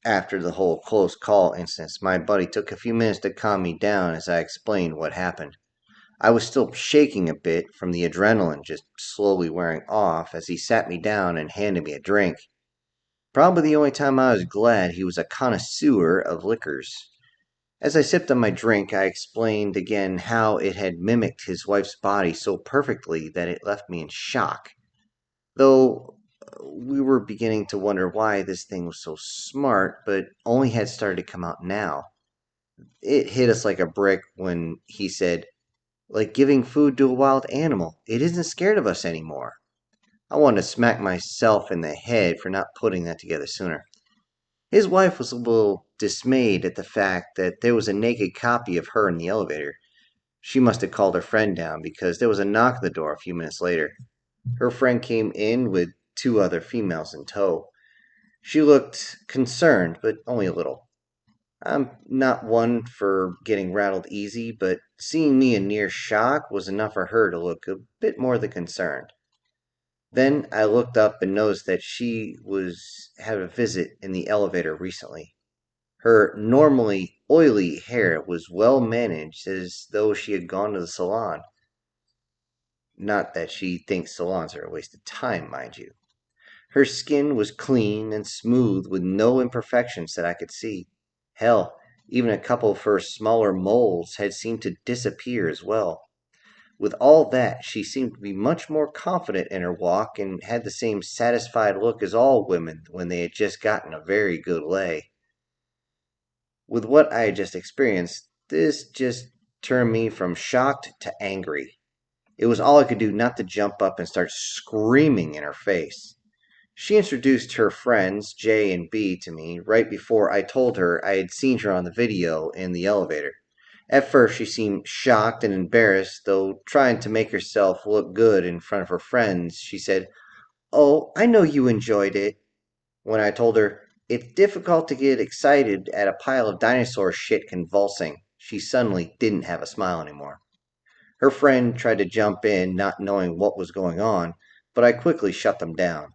After the whole close call instance, my buddy took a few minutes to calm me down as I explained what happened. I was still shaking a bit from the adrenaline just slowly wearing off as he sat me down and handed me a drink. Probably the only time I was glad he was a connoisseur of liquors. As I sipped on my drink, I explained again how it had mimicked his wife's body so perfectly that it left me in shock. Though we were beginning to wonder why this thing was so smart, but only had started to come out now. It hit us like a brick when he said, like giving food to a wild animal, it isn't scared of us anymore. I wanted to smack myself in the head for not putting that together sooner. His wife was a little dismayed at the fact that there was a naked copy of her in the elevator. She must have called her friend down because there was a knock at the door a few minutes later. Her friend came in with two other females in tow. She looked concerned, but only a little. I'm not one for getting rattled easy, but seeing me in near shock was enough for her to look a bit more than concerned. Then I looked up and noticed that she was had a visit in the elevator recently. Her normally oily hair was well managed as though she had gone to the salon. Not that she thinks salons are a waste of time, mind you. Her skin was clean and smooth with no imperfections that I could see. Hell, even a couple of her smaller moles had seemed to disappear as well. With all that, she seemed to be much more confident in her walk and had the same satisfied look as all women when they had just gotten a very good lay. With what I had just experienced, this just turned me from shocked to angry. It was all I could do not to jump up and start screaming in her face. She introduced her friends, J and B, to me right before I told her I had seen her on the video in the elevator. At first, she seemed shocked and embarrassed, though trying to make herself look good in front of her friends, she said, "Oh, I know you enjoyed it." When I told her, "It's difficult to get excited at a pile of dinosaur shit convulsing," she suddenly didn't have a smile anymore. Her friend tried to jump in, not knowing what was going on, but I quickly shut them down.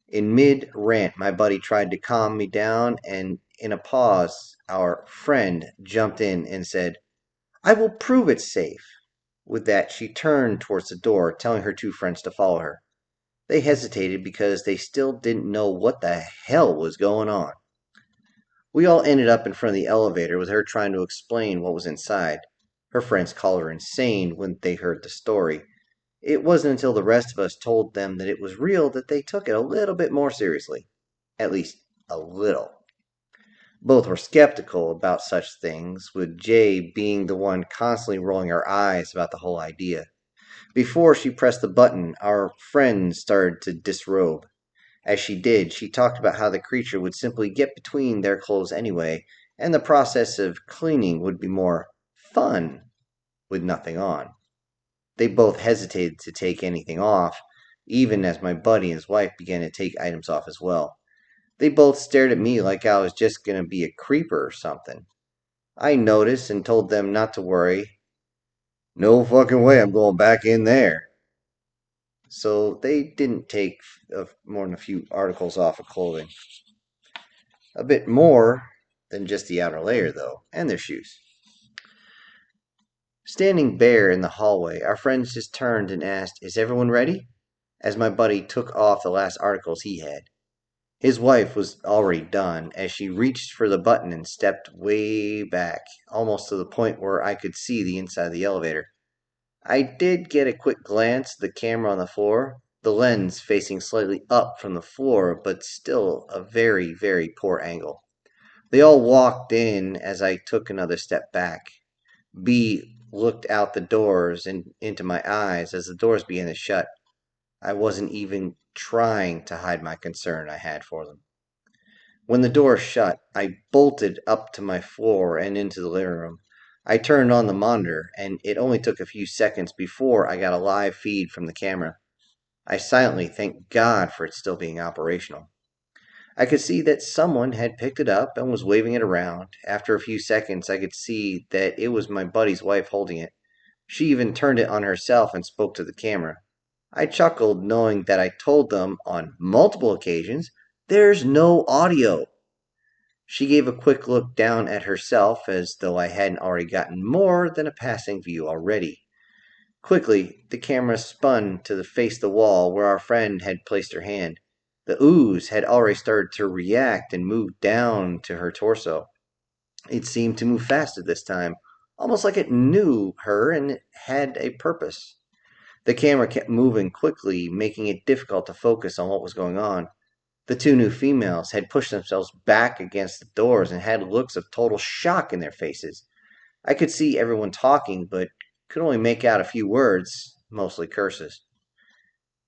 In mid rant, my buddy tried to calm me down, and in a pause, our friend jumped in and said, "I will prove it's safe." With that, she turned towards the door, telling her two friends to follow her. They hesitated because they still didn't know what the hell was going on. We all ended up in front of the elevator with her trying to explain what was inside. Her friends called her insane when they heard the story. It wasn't until the rest of us told them that it was real that they took it a little bit more seriously. At least, a little. Both were skeptical about such things, with Jay being the one constantly rolling her eyes about the whole idea. Before she pressed the button, our friend started to disrobe. As she did, she talked about how the creature would simply get between their clothes anyway, and the process of cleaning would be more fun with nothing on. They both hesitated to take anything off, even as my buddy and his wife began to take items off as well. They both stared at me like I was just going to be a creeper or something. I noticed and told them not to worry. No fucking way I'm going back in there. So they didn't take more than a few articles off of clothing. A bit more than just the outer layer, though, and their shoes. Standing bare in the hallway, our friends just turned and asked, "Is everyone ready?" As my buddy took off the last articles he had. His wife was already done as she reached for the button and stepped way back, almost to the point where I could see the inside of the elevator. I did get a quick glance at the camera on the floor, the lens facing slightly up from the floor, but still a very, very poor angle. They all walked in as I took another step back. B looked out the doors and into my eyes as the doors began to shut. I wasn't even trying to hide my concern I had for them. When the door shut, I bolted up to my floor and into the living room. I turned on the monitor, and it only took a few seconds before I got a live feed from the camera. I silently thanked God for it still being operational. I could see that someone had picked it up and was waving it around. After a few seconds, I could see that it was my buddy's wife holding it. She even turned it on herself and spoke to the camera. I chuckled, knowing that I told them on multiple occasions, "There's no audio." She gave a quick look down at herself as though I hadn't already gotten more than a passing view already. Quickly, the camera spun to face the wall where our friend had placed her hand. The ooze had already started to react and move down to her torso. It seemed to move faster this time, almost like it knew her and it had a purpose. The camera kept moving quickly, making it difficult to focus on what was going on. The two new females had pushed themselves back against the doors and had looks of total shock in their faces. I could see everyone talking, but could only make out a few words, mostly curses.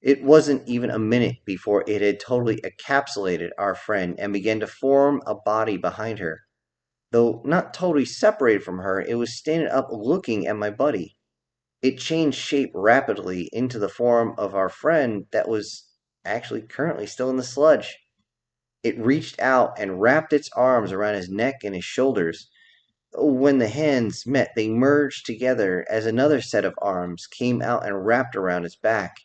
It wasn't even a minute before it had totally encapsulated our friend and began to form a body behind her. Though not totally separated from her, it was standing up looking at my buddy. It changed shape rapidly into the form of our friend that was actually currently still in the sludge. It reached out and wrapped its arms around his neck and his shoulders. When the hands met, they merged together as another set of arms came out and wrapped around his back.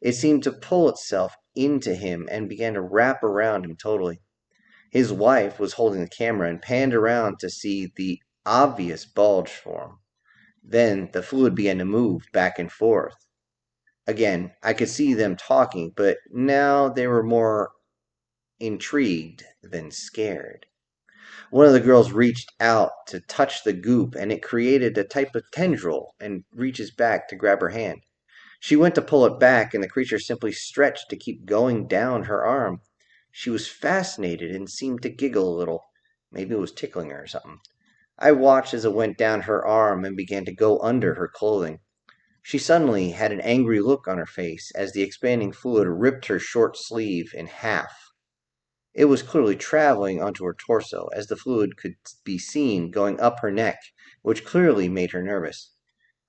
It seemed to pull itself into him and began to wrap around him totally. His wife was holding the camera and panned around to see the obvious bulge form. Then the fluid began to move back and forth. Again, I could see them talking, but now they were more intrigued than scared. One of the girls reached out to touch the goop, and it created a type of tendril and reaches back to grab her hand. She went to pull it back, and the creature simply stretched to keep going down her arm. She was fascinated and seemed to giggle a little. Maybe it was tickling her or something. I watched as it went down her arm and began to go under her clothing. She suddenly had an angry look on her face as the expanding fluid ripped her short sleeve in half. It was clearly traveling onto her torso, as the fluid could be seen going up her neck, which clearly made her nervous.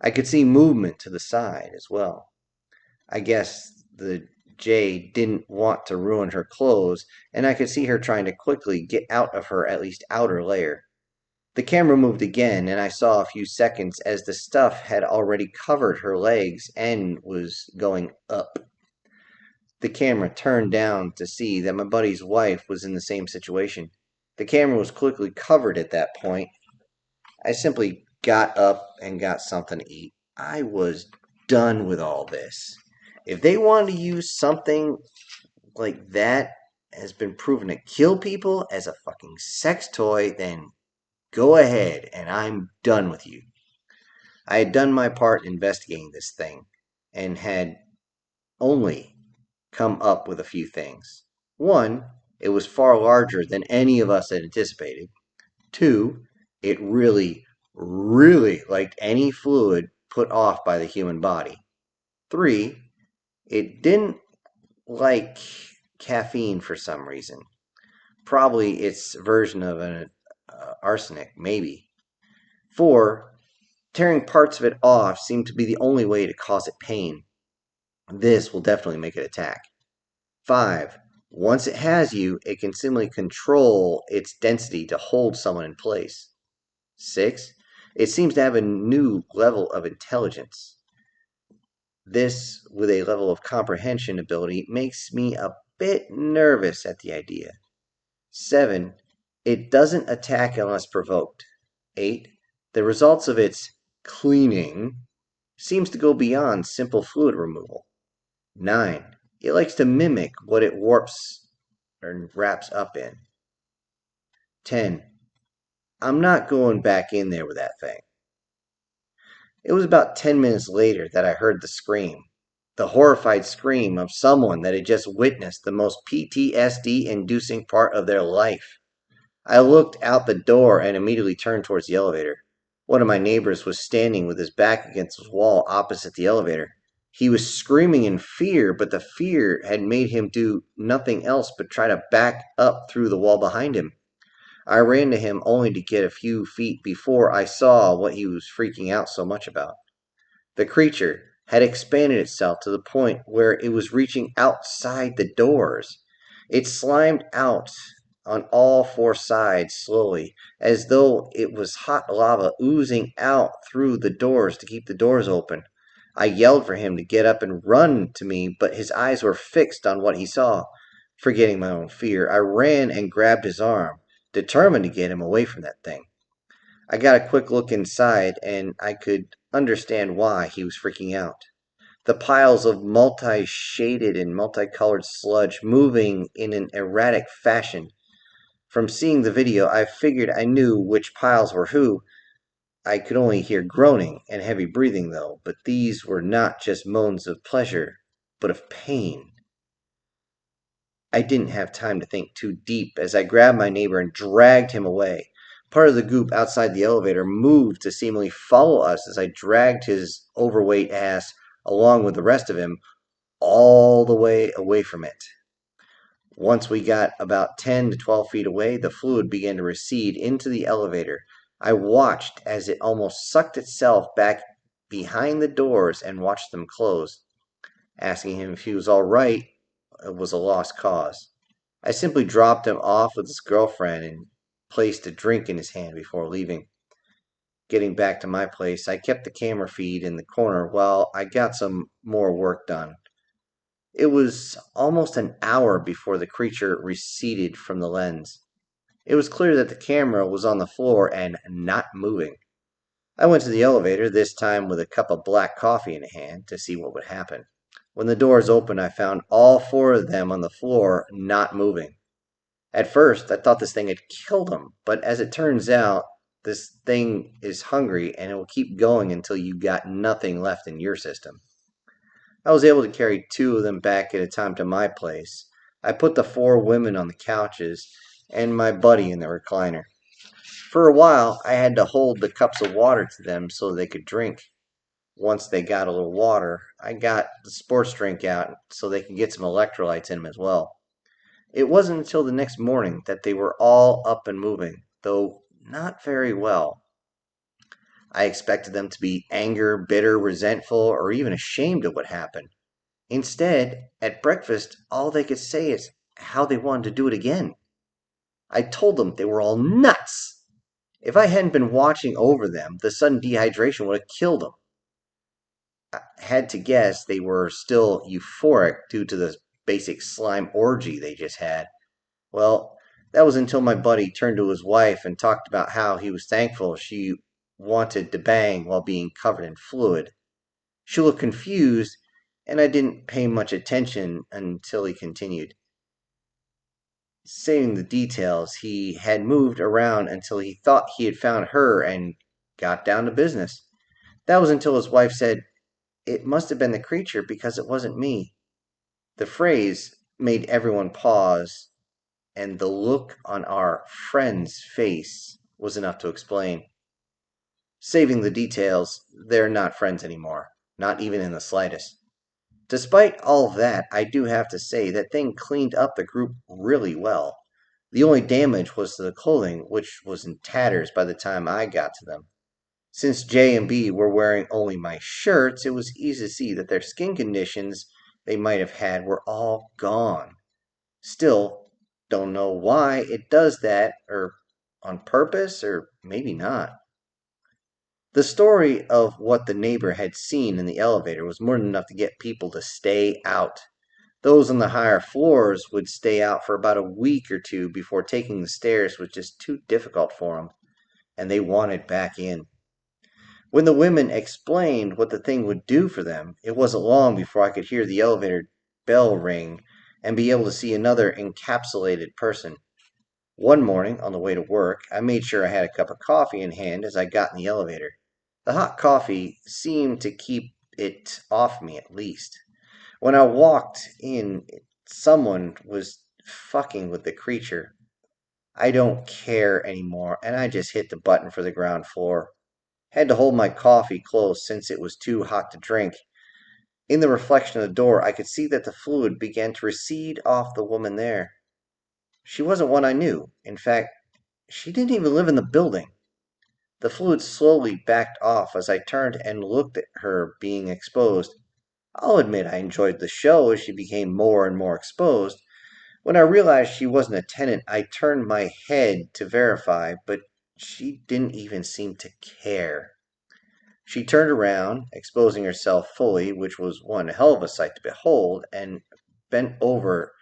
I could see movement to the side as well. I guess the Jade didn't want to ruin her clothes, and I could see her trying to quickly get out of her at least outer layer. The camera moved again, and I saw a few seconds as the stuff had already covered her legs and was going up. The camera turned down to see that my buddy's wife was in the same situation. The camera was quickly covered at that point. I simply got up and got something to eat. I was done with all this. If they wanted to use something like that has been proven to kill people as a fucking sex toy, then go ahead and I'm done with you. I had done my part investigating this thing and had only come up with a few things. One, it was far larger than any of us had anticipated. Two, it really liked any fluid put off by the human body. Three, it didn't like caffeine for some reason. Probably its version of an arsenic, maybe. Four, tearing parts of it off seemed to be the only way to cause it pain. This will definitely make it attack. 5. Once it has you, it can simply control its density to hold someone in place. 6. It seems to have a new level of intelligence. This, with a level of comprehension ability, makes me a bit nervous at the idea. 7. It doesn't attack unless provoked. 8. The results of its cleaning seems to go beyond simple fluid removal. 9. It likes to mimic what it warps or wraps up in. 10. I'm not going back in there with that thing. It was about 10 minutes later that I heard the scream. The horrified scream of someone that had just witnessed the most PTSD inducing part of their life. I looked out the door and immediately turned towards the elevator. One of my neighbors was standing with his back against the wall opposite the elevator. He was screaming in fear, but the fear had made him do nothing else but try to back up through the wall behind him. I ran to him only to get a few feet before I saw what he was freaking out so much about. The creature had expanded itself to the point where it was reaching outside the doors. It slimed out on all four sides slowly, as though it was hot lava oozing out through the doors to keep the doors open. I yelled for him to get up and run to me, but his eyes were fixed on what he saw. Forgetting my own fear, I ran and grabbed his arm. determined to get him away from that thing. I got a quick look inside, and I could understand why he was freaking out. The piles of multi-shaded and multicolored sludge moving in an erratic fashion. From seeing the video, I figured I knew which piles were who. I could only hear groaning and heavy breathing, though, but these were not just moans of pleasure, but of pain. I didn't have time to think too deep as I grabbed my neighbor and dragged him away. Part of the group outside the elevator moved to seemingly follow us as I dragged his overweight ass, along with the rest of him, all the way away from it. Once we got about 10 to 12 feet away, the fluid began to recede into the elevator. I watched as it almost sucked itself back behind the doors and watched them close. Asking him if he was all right was a lost cause. I simply dropped him off with his girlfriend and placed a drink in his hand before leaving. Getting back to my place, I kept the camera feed in the corner while I got some more work done. It was almost an hour before the creature receded from the lens. It was clear that the camera was on the floor and not moving. I went to the elevator, this time with a cup of black coffee in hand, to see what would happen. When the doors opened, I found all four of them on the floor, not moving. At first, I thought this thing had killed them, but as it turns out, this thing is hungry and it will keep going until you got nothing left in your system. I was able to carry two of them back at a time to my place. I put the four women on the couches and my buddy in the recliner. For a while, I had to hold the cups of water to them so they could drink. Once they got a little water, I got the sports drink out so they could get some electrolytes in them as well. It wasn't until the next morning that they were all up and moving, though not very well. I expected them to be angry, bitter, resentful, or even ashamed of what happened. Instead, at breakfast, all they could say is how they wanted to do it again. I told them they were all nuts. If I hadn't been watching over them, the sudden dehydration would have killed them. I had to guess they were still euphoric due to the basic slime orgy they just had. Well, that was until my buddy turned to his wife and talked about how he was thankful she wanted to bang while being covered in fluid. She looked confused, and I didn't pay much attention until he continued. Saying the details, he had moved around until he thought he had found her and got down to business. That was until his wife said, "It must have been the creature because it wasn't me." The phrase made everyone pause, and the look on our friend's face was enough to explain. Saving the details, they're not friends anymore, not even in the slightest. Despite all that, I do have to say that thing cleaned up the group really well. The only damage was to the clothing, which was in tatters by the time I got to them. Since J and B were wearing only my shirts, it was easy to see that their skin conditions they might have had were all gone. Still, don't know why it does that, or on purpose, or maybe not. The story of what the neighbor had seen in the elevator was more than enough to get people to stay out. Those on the higher floors would stay out for about a week or two before taking the stairs was just too difficult for them, and they wanted back in. When the women explained what the thing would do for them, it wasn't long before I could hear the elevator bell ring and be able to see another encapsulated person. One morning, on the way to work, I made sure I had a cup of coffee in hand as I got in the elevator. The hot coffee seemed to keep it off me at least. When I walked in, someone was fucking with the creature. I don't care anymore, and I just hit the button for the ground floor. Had to hold my coffee close since it was too hot to drink. In the reflection of the door, I could see that the fluid began to recede off the woman there. She wasn't one I knew. In fact, she didn't even live in the building. The fluid slowly backed off as I turned and looked at her being exposed. I'll admit I enjoyed the show as she became more and more exposed. When I realized she wasn't a tenant, I turned my head to verify, but she didn't even seem to care. She turned around, exposing herself fully, which was one hell of a sight to behold, and bent over,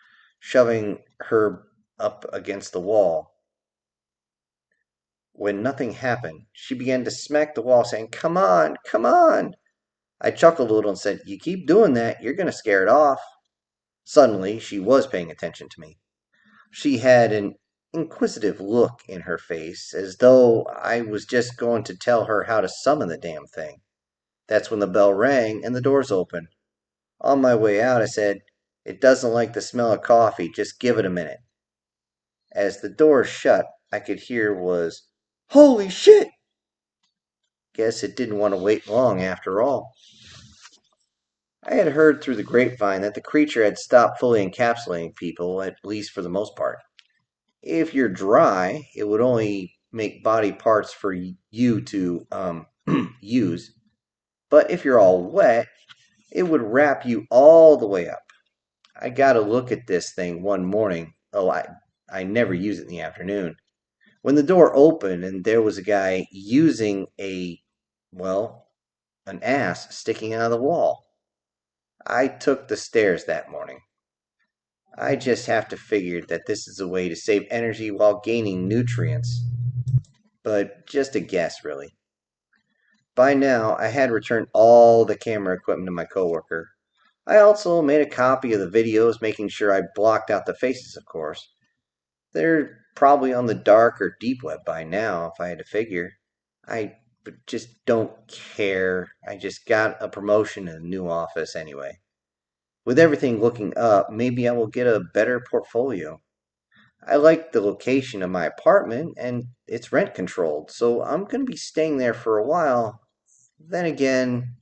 shoving her up against the wall. When nothing happened, she began to smack the wall, saying, "Come on, come on." I chuckled a little and said, "You keep doing that, you're going to scare it off." Suddenly, she was paying attention to me. She had an inquisitive look in her face, as though I was just going to tell her how to summon the damn thing. That's when the bell rang and the doors opened. On my way out, I said, "It doesn't like the smell of coffee, just give it a minute." As the door shut, I could hear was, "Holy shit!" Guess it didn't want to wait long after all. I had heard through the grapevine that the creature had stopped fully encapsulating people, at least for the most part. If you're dry, it would only make body parts for you to use. But if you're all wet, it would wrap you all the way up. I got a look at this thing one morning. I never use it in the afternoon. When the door opened and there was a guy using well, an ass sticking out of the wall. I took the stairs that morning. I just have to figure that this is a way to save energy while gaining nutrients. But just a guess, really. By now, I had returned all the camera equipment to my coworker. I also made a copy of the videos, making sure I blocked out the faces, of course. They're probably on the dark or deep web by now, if I had to figure. I just don't care. I just got a promotion in a new office anyway. With everything looking up, maybe I will get a better portfolio. I like the location of my apartment and it's rent controlled, so I'm going to be staying there for a while. Then again,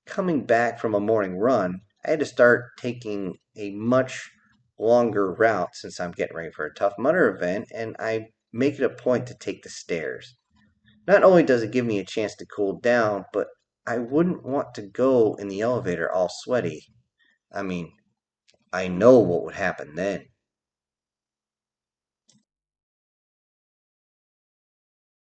coming back from a morning run, I had to start taking a much longer route since I'm getting ready for a Tough Mudder event, and I make it a point to take the stairs. Not only does it give me a chance to cool down, but I wouldn't want to go in the elevator all sweaty. I mean, I know what would happen then.